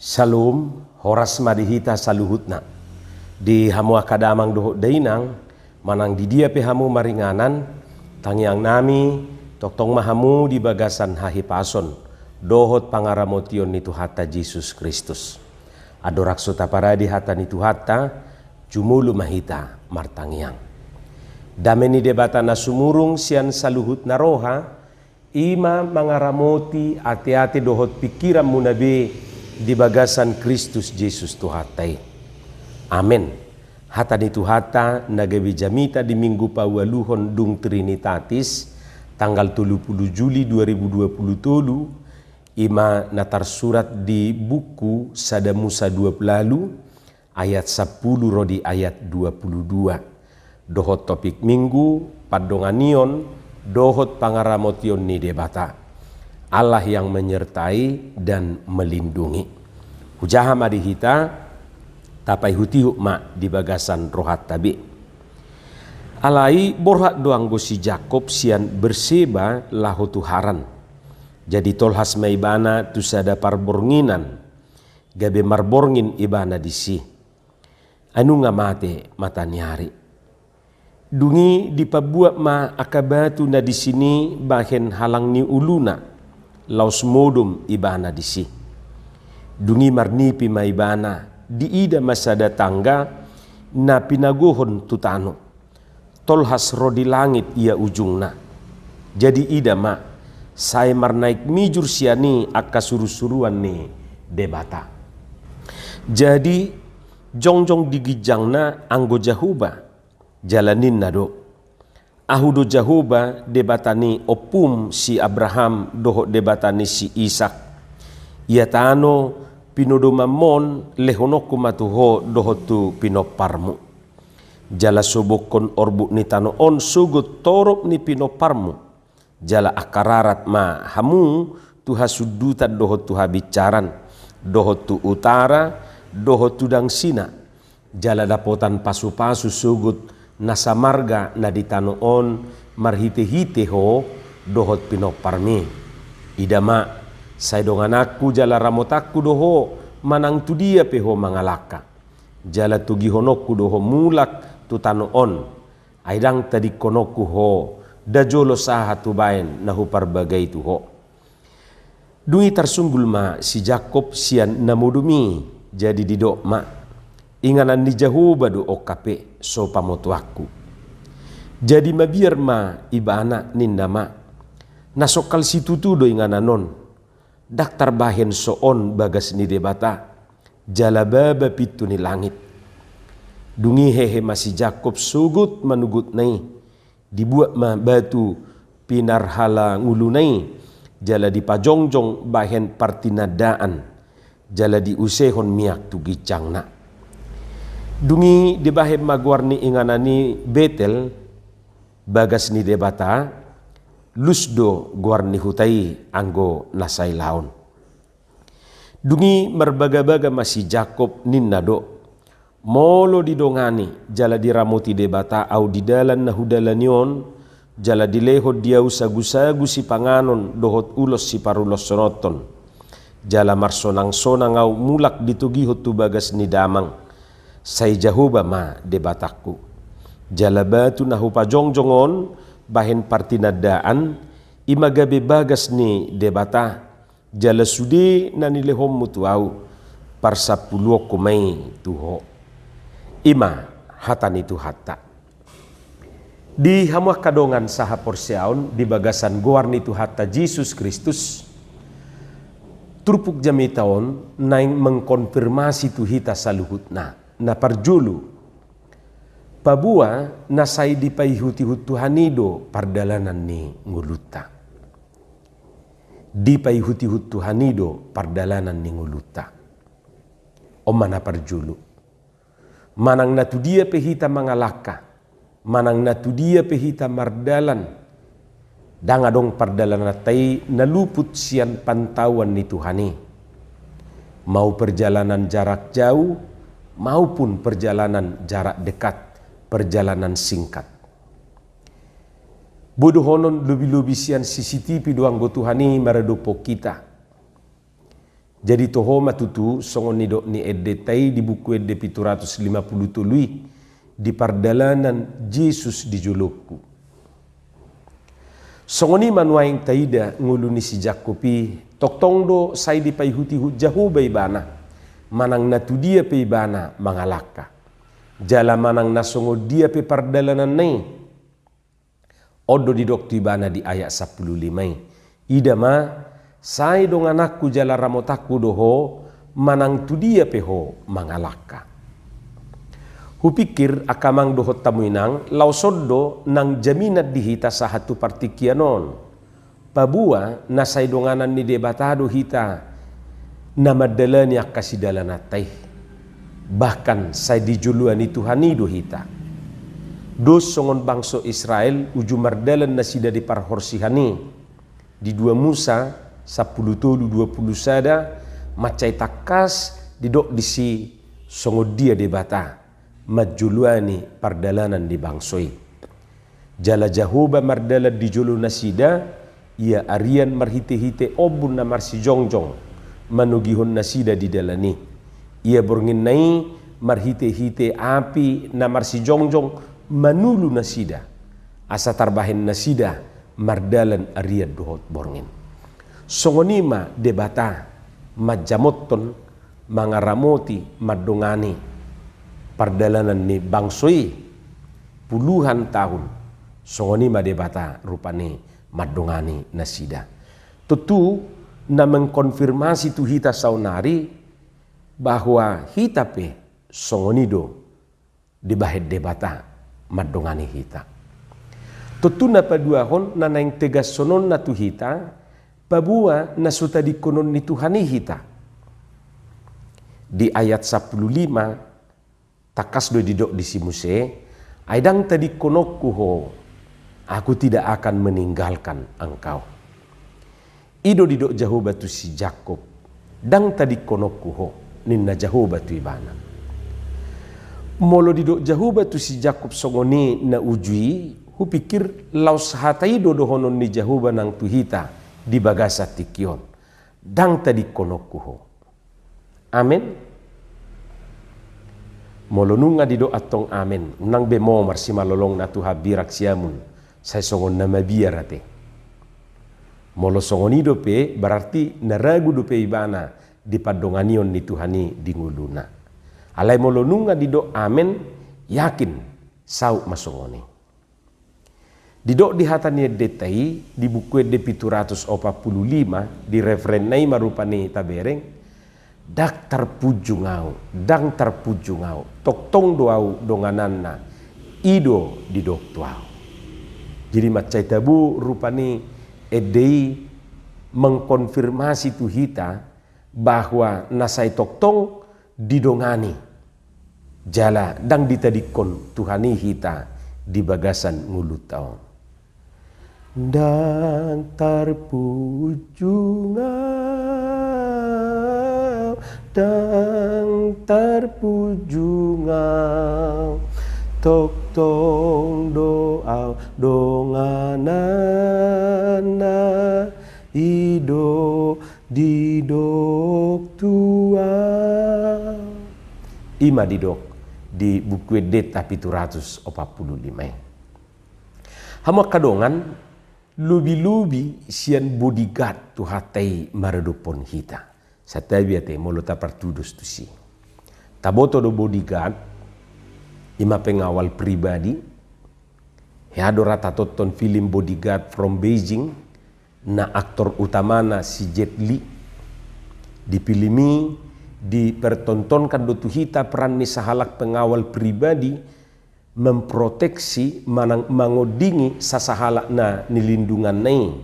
Salum horas madihita saluhutna di hamu akadamang doho dainang manang di dia pe hamu maringanan tangiang nami toktong mahamu di bagasan hahipason dohot pangaramotion nitu hatta Yesus Kristus adorak sota paradi hatta nitu hatta jumulu mahita martangiang dameni debata na sumurung sian saluhut na roha ima mangaramoti ati-ati dohot pikiran munabe di bagasan Kristus Yesus Tuhatai. Amin. Hata ni Tuhata nagawi jamita di minggu pawaluhon dung Trinitatis tanggal 30 Juli 2020 ima natar surat di buku Sada Musa 20 ayat 10 rodi ayat 22. Dohot topik minggu padonganion dohot pangaramotion ni debata. Allah yang menyertai dan melindungi. Hujaha madihita tapai hutihu ma di bagasan rohat tabi. Alai borhat doang gosi Jakob sian berseba lahu tuharan. Jadi tolhas maibana tusada parbornginan. Gabe marborngin ibana disi. Anu ngamate mata nyari. Dungi dipabuat ma akabatu na di sini bahen halang ni uluna. Laus modum ibana disi. Dungi marnipi maibana di ida masada tangga na pinagohon tutano. Tolhas rodi langit ia ujungna. Jadi ida ma saya marnaik mijur siani akka suru-suruan ni debata. Jadi jongjong digijangna anggo jahuba jalanin nado. Ahudo Jahoba debatani opum si Abraham doho debatani si Ishak. Ia tano pinodo mamon lehonoku matuho doho tu pinoparmu. Jala sobokon orbu ni tano on sugut torok ni pinoparmu. Jala akararat ma hamu tuha sudutan doho tuha bicaran. Doho tu utara doho tu dangsina. Jala dapotan pasu-pasu sugut nasa marga na ditanoon marhite-hite ho dohot pinoparmi. Idama say donganakku jala ramotakku doho manang tu dia peho mangalaka. Jala tu gihonokku doho mulak tu tanoon. Aidang tadi konokku ho dajolo saha tu baen nahu parbagai tu ho. Dungi tersunggul ma si Jakob sian namudumi jadi didok ma. Inganan ni Jahoba do okape so pamotuaku. Jadi mabiar ma ibana ninda ma. Nasokal situ tu do ingananon. Daktar bahen soon bagas ni debata. Jalababa pitu ni langit. Dungi hehe masih Jakob sugut manugut nai. Dibuat ma batu pinarhala ngulunai. Jala dipajongjong bahen partinadaan. Jala diusehon miak tu gicang na. Dungi dibahem magwarni inganani Betel bagas ni debata lusdo guarni hutai anggo nasai laon. Dungi merbaga-baga masih Jakob ninnado molo didongani jala diramuti debata au di dalan nahudalanion jala dilehod dia usagu-sagu si panganon dohot ulos si parulos sonoton jala marsonang-sonang au mulak ditugihot tu bagas ni damang. Say Jahoba ma debataku. Jalabatu nahu pajongjongon bahen partinadaan imagabe bagas ni debata. Jala sude nanilehom mutuau parsapuluo kumai tuho. Ima hatan itu hatta. Di hamuah kadongan saha porsiaun di bagasan goarni tu hatta Yesus Kristus. Turpuk jami taon naing mengkonfirmasi tu hita saluhutna. Na parjulu pabua nasai dipaihuti Tuhanido pardalanan ni nguluta. Dipaihuti Tuhanido pardalanan ni nguluta. Omana parjulu. Manang natu dia pehita mangalaka. Manang natu dia pehita mardalan. Dangadong pardalanan tai naluput sian pantauan ni Tuhani. Mau perjalanan jarak jauh maupun perjalanan jarak dekat, perjalanan singkat. Bodoh honon lebih-lebih sian CCTV doang go Tuhani maradopo kita. Jadi toho matutu songon ni dok ni edde tai di buku edde 750 tului di pardalanan Yesus di julukku. Songoni manuaing taida nguluni si Jakopi toktong do sai di paihuti jahu baibana manang natu dia peibana mangalaka jala manang nasongo dia pe pardalanan nei odo di dokti bana di ayat 15 ida ma sai dong anakku jala ramotaku doho manang tu dia peho mangalaka. Hupikir akamang dohot tamuinang lausoddo nang jaminat dihita sahatu partikianon. Pabua nasay donganan ni debatado hita na madalani akasidalanatay. Bahkan say dijuluan ni Tuhani do hita. Dos songon bangso Israel uju mardalan na sida di parhorsihani. Di 2 Musa 10:20 sada macay takas didok disi songo dia debata. Majuluani pardalanan di bangsoi. Jala jahuba mardala di julu nasida, ia arian marhite-hite obun na marsi jongjong, manugihon nasida di dalani. Ia borngin nai marhite-hite api na marsi jongjong, manulu nasida. Asa tarbahin nasida, mardalan arian dohot borngin. Songonima debata, majamoton, mangaramoti, madongani. Pardalanan ni bangsoi puluhan tahun songoni madebata rupani madongani nasida. Tentu na mengkonfirmasi tu hita saunari bahwa hita pe songonido dibahed debata madongani hita. Tentu na paduahon na naing tegas sonon na tu hita pabua na suta dikonon ni Tuhani hita. Di ayat 15 takas do didok di si Muse, aidang tadi konokku ho, aku tidak akan meninggalkan engkau. Ido didok jahu batu si Jakob, dang tadi konokku ho, ninna jahu batu ibana. Molo didok jahu batu si Jakob songoni na ujui, hu pikir laus hatai do dohonon ni jahu banang tuhita di bagasa tikion, dang tadi konokku ho. Amin. Molonunga di do atong amen nang bemo marsi malolong na tuha birak siamun say songon na mabiyarate molo songoni do pe berarti naragu do pe ibana di padonganion ni Tuhani di nguluna alai molonunga di do amen yakin sau masongoni di do di hatani detai di buku de 745 di referen nai marupani tabereng dak terpuju ngau, dang terpuju ngau, toktong doau dongananna, ido di dok tuau. Jadi macai tabu rupani edei mengkonfirmasi tu hita bahwa nasai toktong didongani jala dang ditadikon Tuhani hita di bagasan mulut taon. Dang terpuju ngau dang terpuju ngau tok tong doa donganana ido didok tua ima didok di buku det tapi 745 hama kadongan lubi-lubi sian bodyguard tu hatai maredupon hita satabiate molota partudus tu si taboto do bodyguard ima pengawal pribadi heado rata toton film Bodyguard from Beijing na aktor utamana si Jet Li dipilimi dipertontonkan do tu hita peran ni sahalak pengawal pribadi memproteksi manang mangodingi sasahalak na nilindungan nai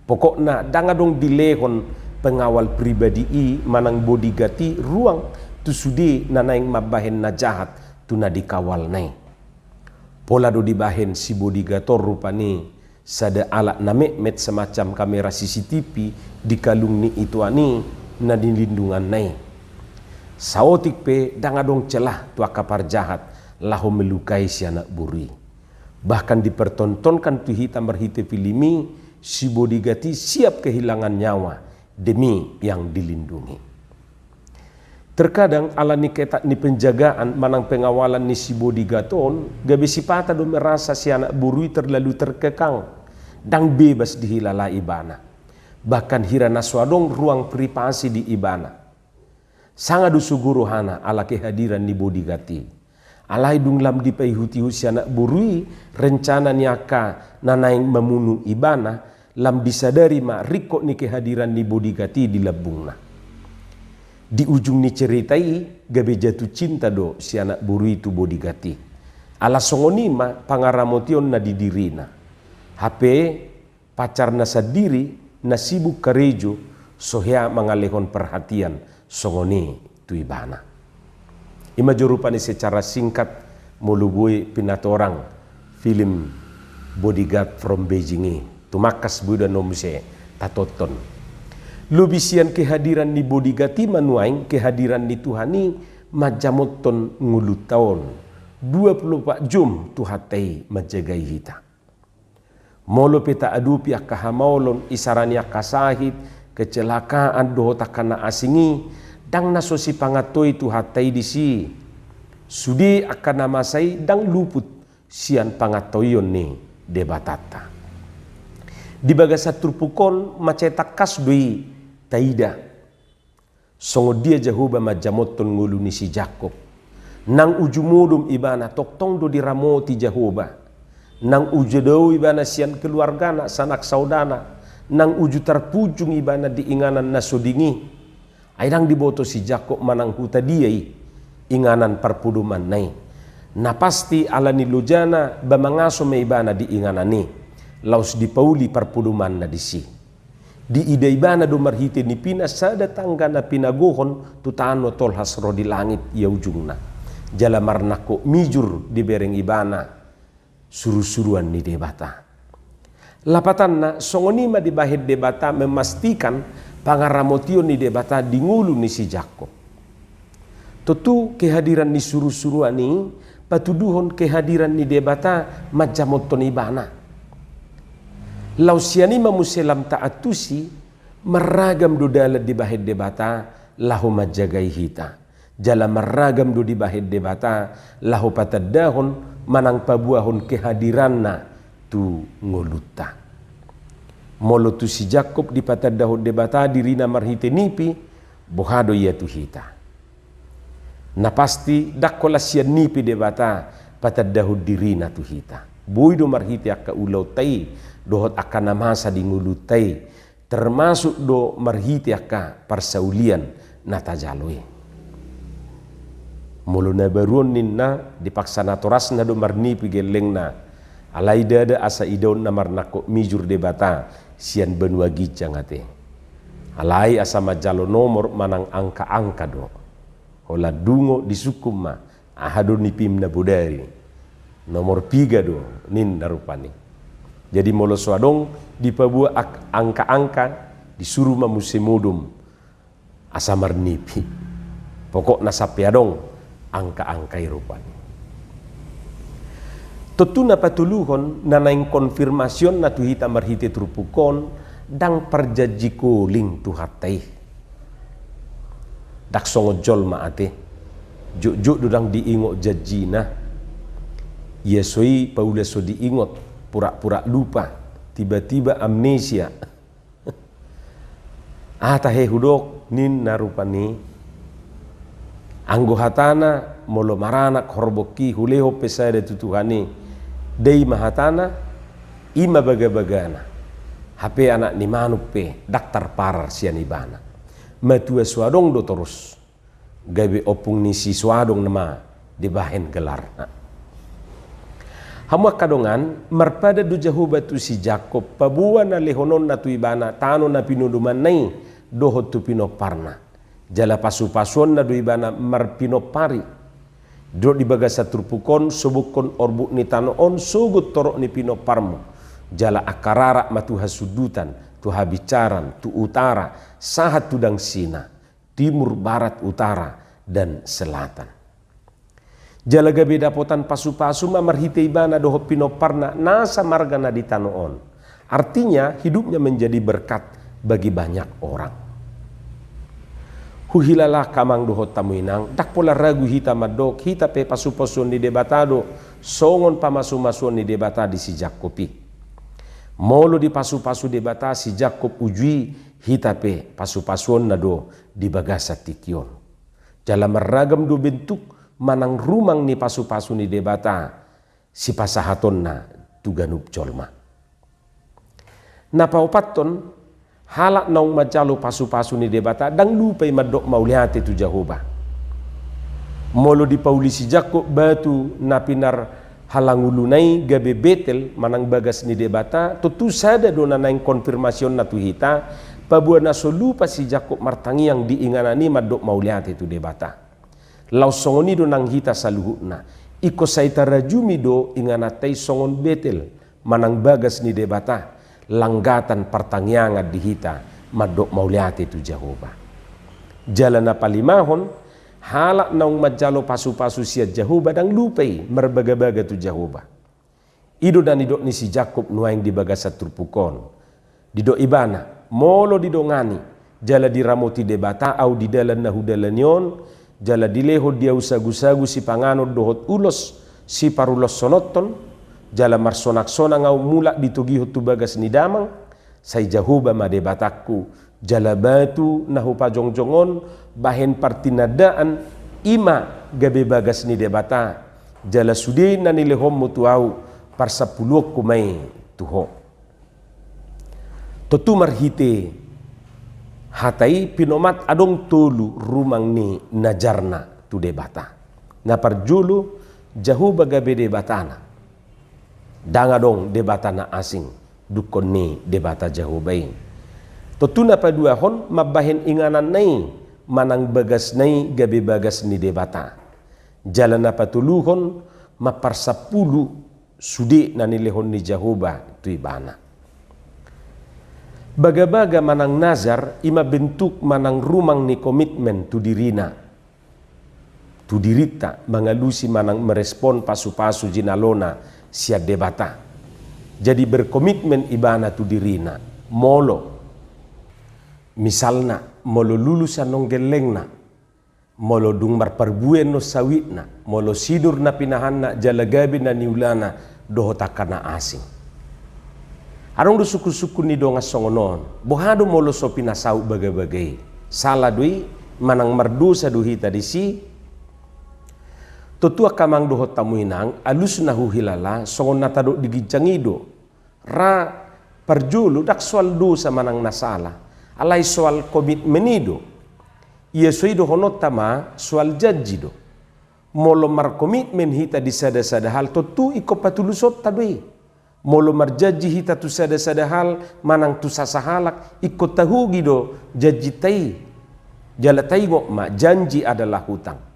pokokna dangadong dilehon pengawal pribadi i manang bodigati ruang tu sudi nanaing mabahen na jahat tu na dikawal nai pola do dibahen si bodigator rupani sada alat name met semacam kamera CCTV di kalung ni itu ani na dilindungan nai saotik pe dangadong celah tu akapar jahat laho melukai si anak buri bahkan dipertontonkan tu hitam berhite filimi si bodigati siap kehilangan nyawa demi yang dilindungi. Terkadang ala ni ketak ni penjagaan manang pengawalan ni si bodyguardon, gabi si pata do merasa si anak burui terlalu terkekang dan bebas dihilala ibana. Bahkan hirana swadong ruang privasi di ibana. Sangat dusuguru hana ala kehadiran ni bodyguardi. Alai dung lam dipaihuti si anak burui rencana niaka nanaing memunu ibana lam disadari mak riko ni kehadiran ni bodyguardi di labungna. Di ujung ni ceritai gabe jatuh cinta do si anak buru itu bodyguardi. Ala songonima pangaramotion na didirina. HP pacar na sadiri na sibuk karejo sohea mengalihkan perhatian songoni tu ibana. Ima jorupani secara singkat molubui pinatorang film Bodyguard from Beijing tumakas buda nomse tatoton. Lubisian kehadiran ni bodyguardi manuaing kehadiran ni Tuhani majamoton ngulut tahun 24 jam tuhatai majagai hita. Molo peta adu pihak kahamolon isarania kasahit kecelakaan doho takana asingi dang nasosi pangatoi tuhatai disi. Sudi akan namasai dang luput sian pangatoyon ni debatata. Di bagasa turpukon macetak kasdui taida. Songo dia jahuba majamoton ngulu ni si Jakob. Nang ujumudum ibana toktong do diramoti jahuba. Nang ujudau ibana sian keluargana sanak saudana. Nang uju terpujung ibana diinganan nasodingi. Airang diboto si Jakob manang huta diai. Inganan perpuduman nai. Na pasti ala ni lujana bamangaso me ibana diinganan ni. Laus dipauli perpuduman na disi. Di ida ibana do marhite ni pina sada tangga na pinagohon tutano tol hasro di langit ya ujungna. Jala marnako mijur di bereng ibana suru-suruan ni debata. Lapatan na songonima di bahid debata memastikan pangaramotion ni debata di ngulu ni si Jakob. Tentu kehadiran ni suru-suruan ni patuduhon kehadiran ni debata majamoton ibana. Lausiani mamuselam taatusi meragam do dala di bahid debata lahu majagai hita. Jala meragam do di bahid debata lahu patadahon manang pabuahon kehadiranna tu ngoluta. Molo tu si Jakob di patadahon debata dirina marhite nipi bohado ia tu hita. Na pasti dakola sian nipi debata patadahon dirina tu hita. Boido marhite akka ulau tai dohot akan namasa di ngulutai termasuk do marhiti akka parsaulian natajaloi. Muluna baruon ninna dipaksana torasna do marnipi gelengna alaida ada asa idon na marnako mijur debata sian benua gicangate. Alai asa majalo nomor manang angka-angka do. Hola dungo disukuma ahado nipim na budari. Nomor 3 do nin narupani. Jadi molo swadong dipabua angka-angka disuruh mamusimudum asa marnipi. Pokok nasapiadong angka-angka irupani. Totuna patuluhon nanaing konfirmasyon na tuhita marhite trupukon dang perjajiko ling tuhatai. Dak songojol maate. Juk-juk dudang diingot jajina. Yesoi paula so diingot. Pura-pura lupa, tiba-tiba amnesia. Tahe hudok nin narupani. Anggo hatana molo marana korboki huleho pesada tutuhani. Dei mahatana ima baga-bagana. HP anak ni manuk pe daktar parar sian ibana. Matua swadong do terus. Gabe opung ni si swadong nama dibahen gelar. Hamwa kadongan marpada do jahubatu si Jakob pabuan na lehonon na tuibana tano na pinuduman nai dohot tu pinoparna. Jala pasu-pasuan na do ibana marpinopari. Do di bagasa turpukon subukon orbuk ni tanoon sugut torok ni pinoparmu. Jala akarara matu hasudutan tu habicaran tu utara sahat tudang sina timur barat utara dan selatan. Jalaga beda potan pasu-pasu marhite ibana doho pinoparna nasa margana di tanoon. Artinya hidupnya menjadi berkat bagi banyak orang. Huhilala kamang dohot tamuinang, dak pola ragu hita madok, hita pe pasupasun di debatado, songon pamasu-masuan di debata di si Jakopi. Molo di pasu-pasu debata si Jakob ujui hita pe pasu-pasuan na do di bagasa tikion. Jala meragam do bentuk manang rumang ni pasu-pasu ni debata si pasahaton na tuganup colma. Napaupaton halak naung majalo pasu-pasu ni debata dang lupai madok maulihat itu Jehovah. Molo di paulisi Jakob batu napinar halangulunai gabe Betel manang bagas ni debata tutu sada dona naing konfirmasion na tuhita pabua na solupa si Jakob martangi yang diinganani madok maulihat itu debata. Lau songoni do nang hita saluhutna iko saita rajumi do inganatai songon Betel manang bagas ni debata langgatan pertangyangan dihita madok maulihat itu Jehovah. Jalan palimahon halak naung majalo pasu-pasu sia Jehovah dang lupai merbaga-baga tu Jehovah. Ido dan idok ni si Jakob nuaing di bagasa turpukon. Dido ibana molo dido ngani jala diramoti debata au di dalan nahudalanyon jala dileho dia usagu-sagu si panganod dohot ulos si parulos sonoton jala marsonak-sonak ngau mulak ditugihut tu bagas ni damang say Jehovah madebataku jala batu nahu pajong-jongon bahen partinadaan ima gabe bagas ni debata jala sudin na nilehom mutuau parsapuluh kumay tuho totu marhite hatai pinomat adong tolu rumang ni najarna tu debata na parjulu Jehovah gabe debatana danga dong debata na asing dukon ni debata Jehovah. Totuna padua hon mabahen inganan nai manang bagas nai gabe bagas ni debata. Jalan apa tuluhon maparsapulu sudi na nilehon ni Jehovah tu ibana. Baga-baga manang nazar ima bentuk manang rumang ni komitmen tu dirina. Tu dirita mangalusi manang merespon pasu-pasu jinalona siap debata. Jadi berkomitmen ibana tu dirina. Molo. Misalna molo lulusan nong gelengna. Molo dung marparbuen no sawitna. Molo sidur na pinahanna jalagabi na niulana dohotakana asing. Arong do suku-suku ni donga songonon. Bohado molo so pinasau bagai-bagai. Salah dui manang mardosa duhita di si. Totua kamang dohot tamuinang alus nahu hilala songon natado digijangido ra parjulu dak soal dosa manang nasala alai soal komitmenido ia soido honot tama soal janjido molo mar komitmen hita di sada-sada hal totu iko patulusot tadui molo mar janji hita tu sada-sada hal manang tu sasahalak iko tahugido janji tai jala tai ma janji adalah hutang.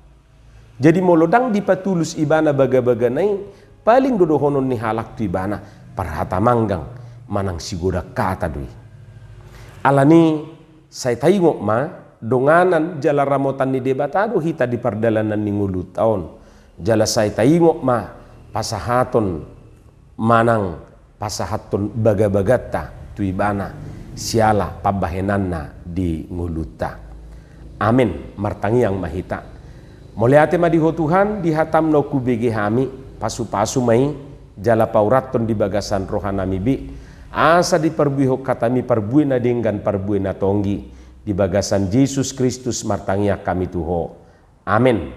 Jadi molodang dipatulus ibana baga-baga nai paling dodohonon ni halak tu ibana parhata manggang manang sigoda kata dui. Alani saya tayngok ma donganan jala ramotan ni debatado hita di pardalanan ni ngulu taon. Jala saya tayngok ma pasahaton manang pasahaton baga-bagata tu ibana siala pabahenanna di nguluta. Amin martangi yang mahita. Moliate madiho Tuhan dihatam no kubege hami pasu-pasu mai jala pauraton di bagasan rohanami bi asa di perbuiho katami perbuina denggan perbuina tonggi di bagasan Yesus Kristus martangia kami tuho. Amin.